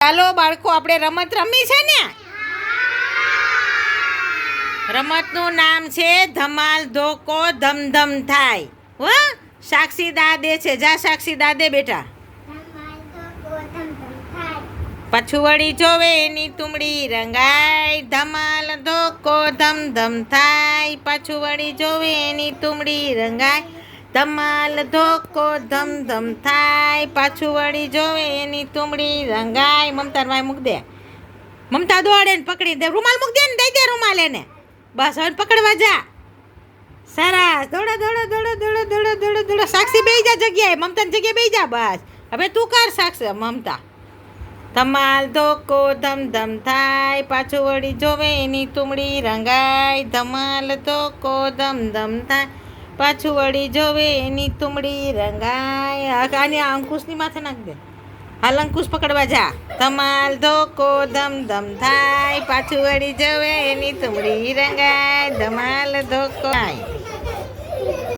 ચાલો બાળકો, આપણે રમત રમી છે ને. રમતનું નામ છે ધમાલ ધોકો ધમધમ થાય. વાહ, સાક્ષી દાદે છે. જા સાક્ષી દાદે બેટા. પાછું વળી જોવે એની તુમડી રંગાય. ધમાલ ધોકો ધમધમ થાય. પાછું વળી જોવે એની તુમડી રંગાય. ધમાલ ધોકો ધમધમ થાય. પાછું વળી જોવે એની તુમડી રંગાય. મમતા માય મૂક દે. મમતા દોડે ને પકડી દે. રૂમાલ મૂક દે ને, દઈ દે રૂમાલ એને. બસ હવે પકડવા જા. સરસ. દોડો દોડો દોડો દોડો દોડો દોડો દોડો. સાક્ષી બેહી જા જગ્યાએ. મમતાની જગ્યાએ બેહી જા. બસ હવે તું કર સાક્ષી. મમતા. ધમાલ ધોકો ધમધમ થાય. પાછું વળી જોવે એની તુમડી રંગાય. ધમાલ ધોકો ધમધમ થાય. પાછું વળી જોવે એની તુમડી રંગાય. આની અંકુશની માથે નાખ દે. હાલ અંકુશ પકડવા જા. ધમાલ ધોકો ધમધમ થાય. પાછું વળી જોવે એની તુમડી રંગાય. ધમાલ ધોકો થાય.